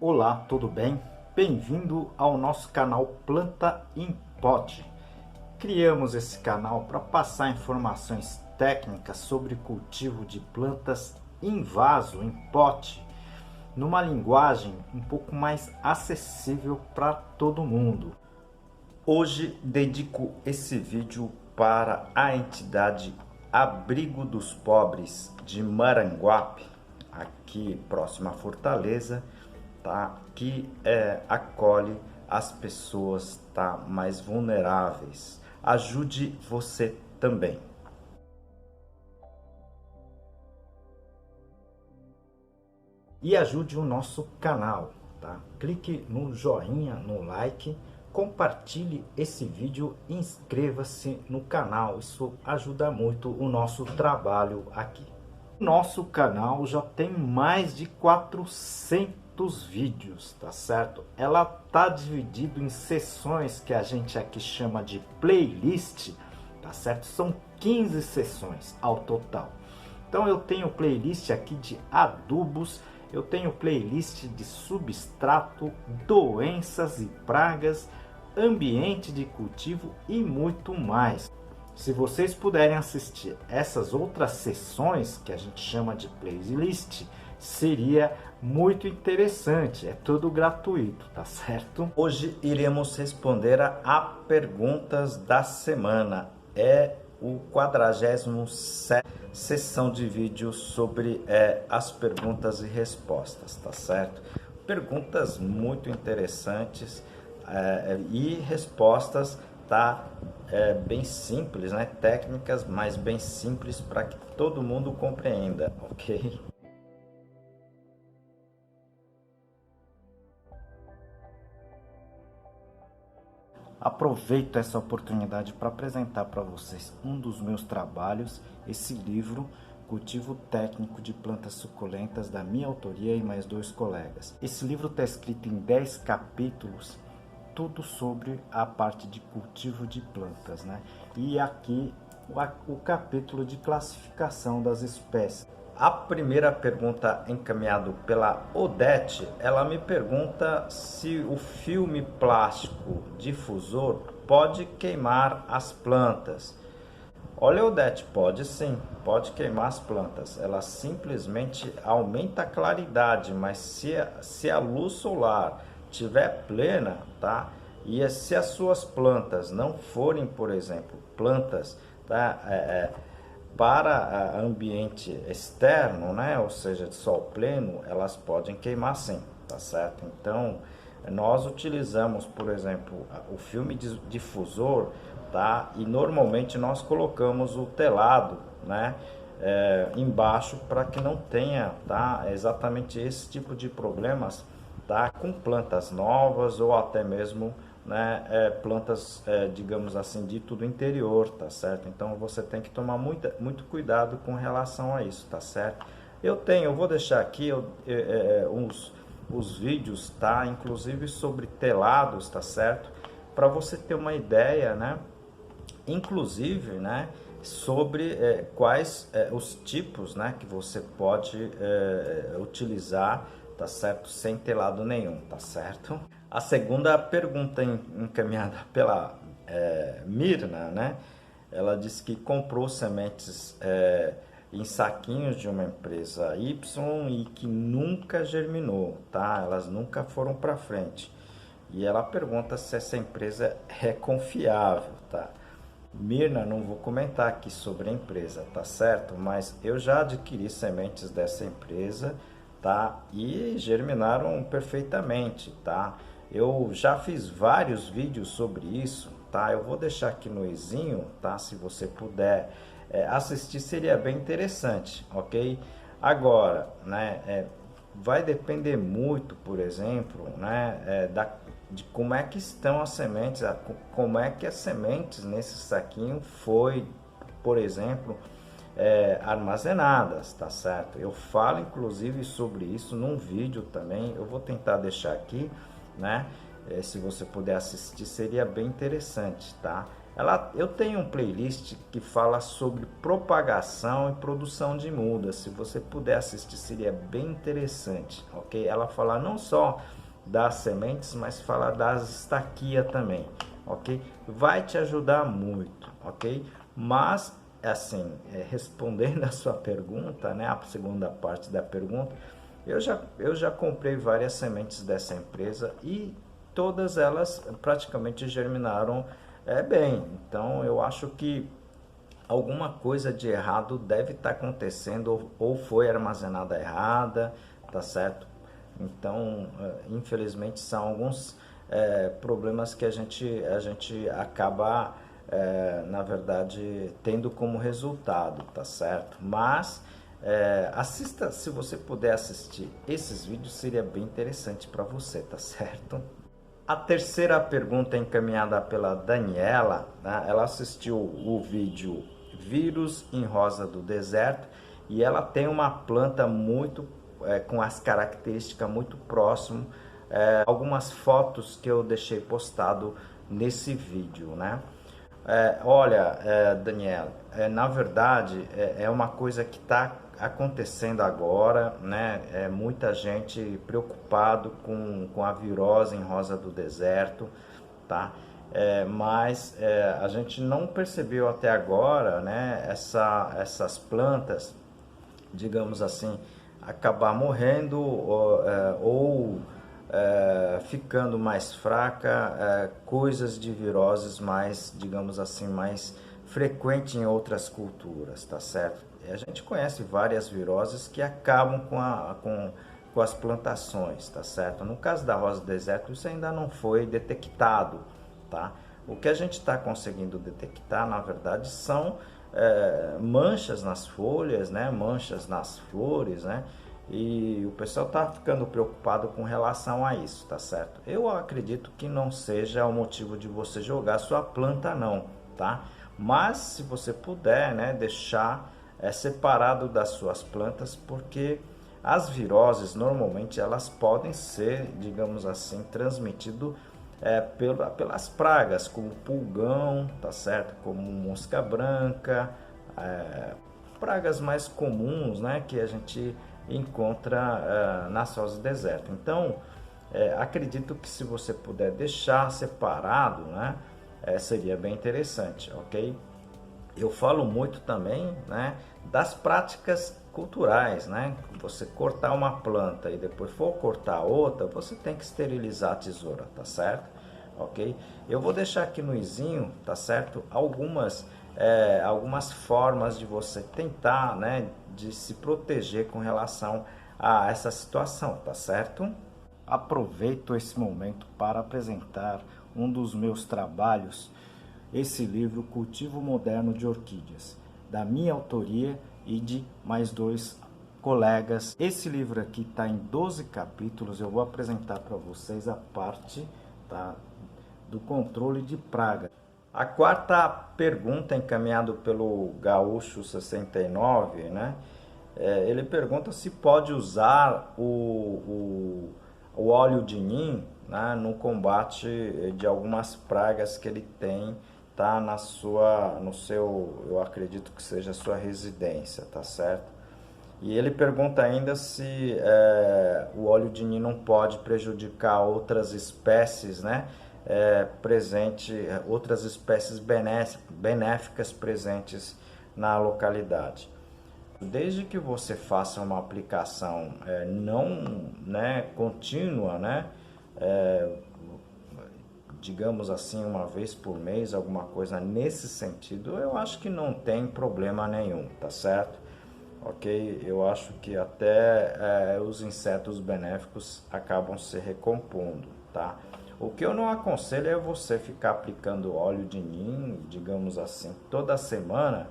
Olá, tudo bem? Bem-vindo ao nosso canal Planta em Pote. Criamos esse canal para passar informações técnicas sobre cultivo de plantas em vaso, em pote, numa linguagem um pouco mais acessível para todo mundo. Hoje dedico esse vídeo para a entidade Abrigo dos Pobres de Maranguape, aqui próximo à Fortaleza, tá? Que acolhe as pessoas, tá? Mais vulneráveis. Ajude você também. E ajude o nosso canal, tá? Clique no joinha, no like, compartilhe esse vídeo, inscreva-se no canal. Isso ajuda muito o nosso trabalho aqui. Nosso canal já tem mais de 400 vídeos, tá certo? Ela tá dividido em seções que a gente aqui chama de playlist, tá certo? São 15 seções ao total. Então eu tenho playlist aqui de adubos, eu tenho playlist de substrato, doenças e pragas, ambiente de cultivo e muito mais. Se vocês puderem assistir essas outras sessões que a gente chama de playlist, seria muito interessante. É tudo gratuito, tá certo? Hoje iremos responder a perguntas da semana. É o 47ª sessão de vídeo sobre as perguntas e respostas, tá certo? Perguntas muito interessantes e respostas, tá? Bem simples, né? Técnicas, mas bem simples para que todo mundo compreenda, ok? Aproveito essa oportunidade para apresentar para vocês um dos meus trabalhos, esse livro, Cultivo Técnico de Plantas Suculentas, da minha autoria e mais 2 colegas. Esse livro está escrito em 10 capítulos, tudo sobre a parte de cultivo de plantas, né? E aqui o capítulo de classificação das espécies. A primeira pergunta encaminhada pela Odete, ela me pergunta se o filme plástico difusor pode queimar as plantas. Olha, Odete, pode sim, pode queimar as plantas. Ela simplesmente aumenta a claridade, mas se a luz solar tiver plena, tá? E se as suas plantas não forem, por exemplo, plantas, tá? Para ambiente externo, né? Ou seja, de sol pleno, elas podem queimar sim, tá certo? Então, nós utilizamos, por exemplo, o filme difusor, tá? E normalmente nós colocamos o telado, né? Embaixo para que não tenha, tá? Exatamente esse tipo de problemas, tá? Com plantas novas ou até mesmo, né, plantas, digamos assim, dito do interior, tá certo? Então você tem que tomar muito cuidado com relação a isso, tá certo? Eu vou deixar aqui os vídeos, tá? Inclusive sobre telados, tá certo? Para você ter uma ideia, né? Inclusive, né? Sobre quais os tipos, né, que você pode utilizar, tá certo? Sem telado nenhum, tá certo? A segunda pergunta encaminhada pela Mirna, né? Ela disse que comprou sementes em saquinhos de uma empresa Y e que nunca germinou, tá? Elas nunca foram para frente. E ela pergunta se essa empresa é confiável, tá? Mirna, não vou comentar aqui sobre a empresa, tá certo? Mas eu já adquiri sementes dessa empresa, tá? E germinaram perfeitamente, tá? Eu já fiz vários vídeos sobre isso, tá? Eu vou deixar aqui no izinho, tá? Se você puder assistir, seria bem interessante, ok? Agora, né? Vai depender muito, por exemplo, né? De como é que estão as sementes, como é que as sementes nesse saquinho foi, por exemplo, armazenadas, tá certo? Eu falo inclusive sobre isso num vídeo também, eu vou tentar deixar aqui, né? Se você puder assistir, seria bem interessante, tá? Eu tenho um playlist que fala sobre propagação e produção de mudas. Se você puder assistir, seria bem interessante, ok? Ela fala não só das sementes, mas fala das estaquias também, ok? Vai te ajudar muito, ok? Mas, assim, respondendo a sua pergunta, né, a segunda parte da pergunta, eu já comprei várias sementes dessa empresa e todas elas praticamente germinaram bem. Então eu acho que alguma coisa de errado deve estar acontecendo ou foi armazenada errada, tá certo? Então, infelizmente são alguns problemas que a gente acaba, na verdade, tendo como resultado, tá certo? Mas assista, se você puder assistir esses vídeos, seria bem interessante para você, tá certo? A terceira pergunta é encaminhada pela Daniela, né? Ela assistiu o vídeo Vírus em Rosa do Deserto e ela tem uma planta muito com as características muito próximo, algumas fotos que eu deixei postado nesse vídeo, né? Olha, Daniela, na verdade é uma coisa que está acontecendo agora, né? Muita gente preocupado com a virose em rosa do deserto, tá? Mas a gente não percebeu até agora, né? Essas plantas, digamos assim, acabar morrendo ou ficando mais fraca, coisas de viroses mais, digamos assim, mais frequente em outras culturas, tá certo? A gente conhece várias viroses que acabam com as plantações, tá certo? No caso da rosa do deserto, isso ainda não foi detectado, tá? O que a gente está conseguindo detectar, na verdade, são manchas nas folhas, né? Manchas nas flores, né? E o pessoal está ficando preocupado com relação a isso, tá certo? Eu acredito que não seja o motivo de você jogar sua planta não, tá? Mas se você puder, né, deixar separado das suas plantas, porque as viroses normalmente elas podem ser, digamos assim, transmitido pelas pragas, como pulgão, tá certo? Como mosca branca, pragas mais comuns, né, que a gente encontra nas rosas do deserto. Então, acredito que se você puder deixar separado, né, seria bem interessante, ok? Eu falo muito também, né, das práticas culturais, né? Você cortar uma planta e depois for cortar outra, você tem que esterilizar a tesoura, tá certo? Ok? Eu vou deixar aqui no izinho, tá certo? Algumas formas de você tentar, né, de se proteger com relação a essa situação, tá certo? Aproveito esse momento para apresentar um dos meus trabalhos, esse livro Cultivo Moderno de Orquídeas, da minha autoria e de mais 2 colegas. Esse livro aqui está em 12 capítulos, eu vou apresentar para vocês a parte, tá, do controle de praga. A quarta pergunta, encaminhado pelo Gaúcho 69, né? Ele pergunta se pode usar o óleo de nim, né, no combate de algumas pragas que ele tem, tá, no seu, eu acredito que seja a sua residência, tá certo? E ele pergunta ainda se o óleo de nim não pode prejudicar outras espécies, né, outras espécies benéficas presentes na localidade. Desde que você faça uma aplicação não, né, contínua, né, digamos assim, uma vez por mês, alguma coisa nesse sentido, eu acho que não tem problema nenhum, tá certo? Ok? Eu acho que até os insetos benéficos acabam se recompondo, tá? O que eu não aconselho é você ficar aplicando óleo de nim, digamos assim, toda semana,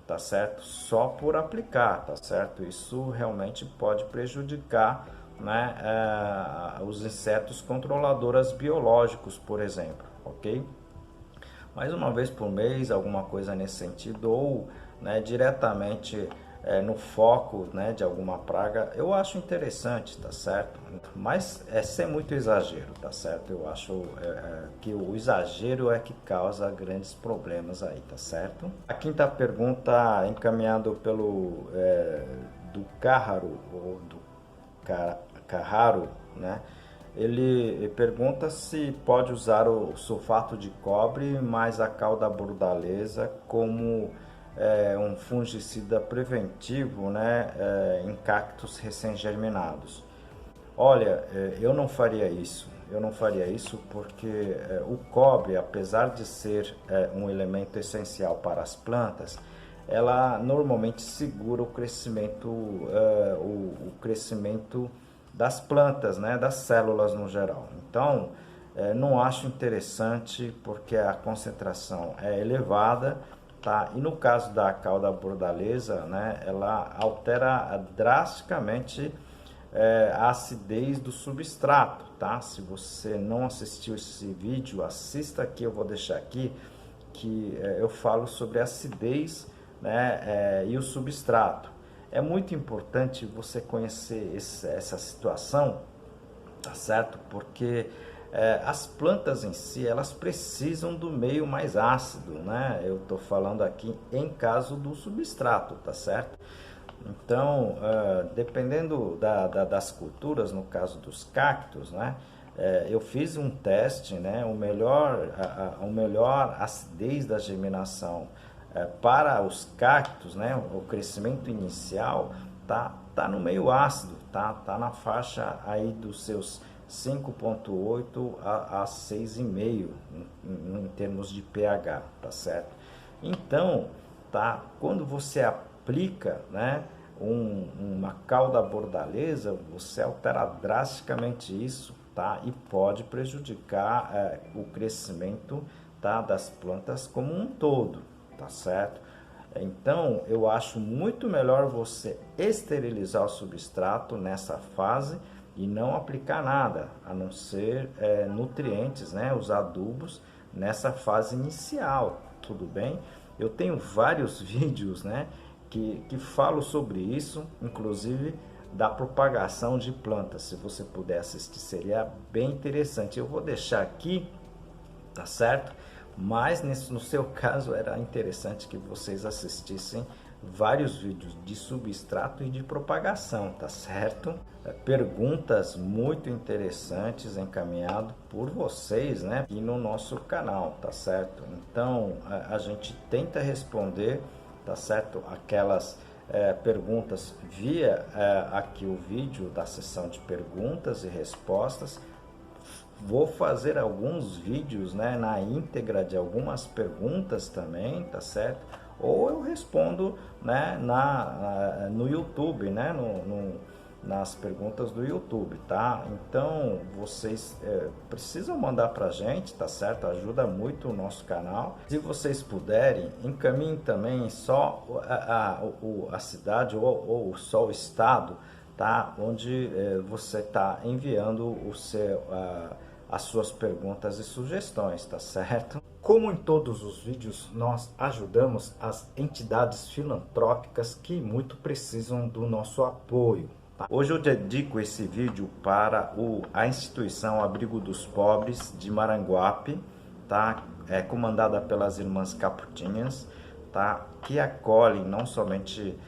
tá certo? Só por aplicar, tá certo? Isso realmente pode prejudicar, né, os insetos controladoras biológicos, por exemplo, ok? Mais uma vez por mês, alguma coisa nesse sentido, ou, né, diretamente no foco, né, de alguma praga, eu acho interessante, tá certo? Mas é sem muito exagero, tá certo? Eu acho que o exagero é que causa grandes problemas aí, tá certo? A quinta pergunta, encaminhado pelo do Carraro, ou do Carraro, né? Ele pergunta se pode usar o sulfato de cobre mais a cal da bordaleza como um fungicida preventivo, né, em cactos recém-germinados. Olha, eu não faria isso. Eu não faria isso porque o cobre, apesar de ser um elemento essencial para as plantas, ela normalmente segura o crescimento, o crescimento das plantas, né, das células no geral. Então, não acho interessante porque a concentração é elevada, tá? E no caso da cauda bordaleza, né, ela altera drasticamente a acidez do substrato, tá? Se você não assistiu esse vídeo, assista aqui, eu vou deixar aqui, que eu falo sobre a acidez, né, e o substrato. É muito importante você conhecer essa situação, tá certo? Porque as plantas em si, elas precisam do meio mais ácido, né? Eu estou falando aqui em caso do substrato, tá certo? Então, dependendo das culturas, no caso dos cactos, né? Eu fiz um teste, né? O melhor acidez da germinação para os cactos, né? O crescimento inicial tá no meio ácido, tá na faixa aí dos seus 5,8 a 6,5 em termos de pH, tá certo? Então, tá, quando você aplica, né, uma cauda bordaleza, você altera drasticamente isso, tá? E pode prejudicar o crescimento, tá, das plantas como um todo, tá certo? Então, eu acho muito melhor você esterilizar o substrato nessa fase e não aplicar nada, a não ser nutrientes, né, os adubos nessa fase inicial, tudo bem? Eu tenho vários vídeos, né, que falo sobre isso, inclusive da propagação de plantas. Se você puder assistir, seria bem interessante. Eu vou deixar aqui, tá certo? Mas no seu caso era interessante que vocês assistissem vários vídeos de substrato e de propagação, tá certo? Perguntas muito interessantes encaminhado por vocês, né? E no nosso canal, tá certo? Então a gente tenta responder, tá certo? Aquelas perguntas via aqui o vídeo da sessão de perguntas e respostas. Vou fazer alguns vídeos, né, na íntegra de algumas perguntas também, tá certo? Ou eu respondo, né, no YouTube, né, nas perguntas do YouTube, tá? Então, vocês precisam mandar pra gente, tá certo? Ajuda muito o nosso canal. Se vocês puderem, encaminhem também só a cidade ou só o estado, tá? Onde você está enviando as suas perguntas e sugestões, tá certo? Como em todos os vídeos, nós ajudamos as entidades filantrópicas que muito precisam do nosso apoio. Tá? Hoje eu dedico esse vídeo para a instituição Abrigo dos Pobres de Maranguape, tá? Comandada pelas Irmãs Caputinhas, tá? Que acolhem não somente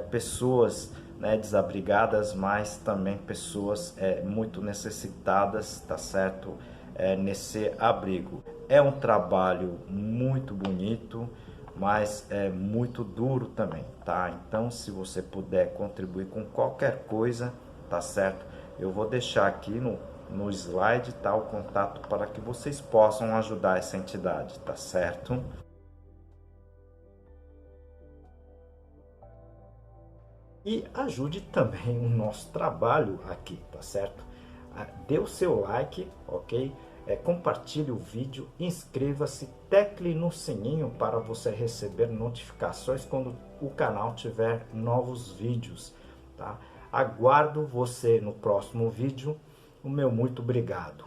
pessoas, né, desabrigadas, mas também pessoas muito necessitadas, tá certo? Nesse abrigo. É um trabalho muito bonito, mas é muito duro também, tá? Então, se você puder contribuir com qualquer coisa, tá certo? Eu vou deixar aqui no slide, tá, o contato para que vocês possam ajudar essa entidade, tá certo? E ajude também o nosso trabalho aqui, tá certo? Dê o seu like, ok? Compartilhe o vídeo, inscreva-se, tecle no sininho para você receber notificações quando o canal tiver novos vídeos, tá? Aguardo você no próximo vídeo. O meu muito obrigado.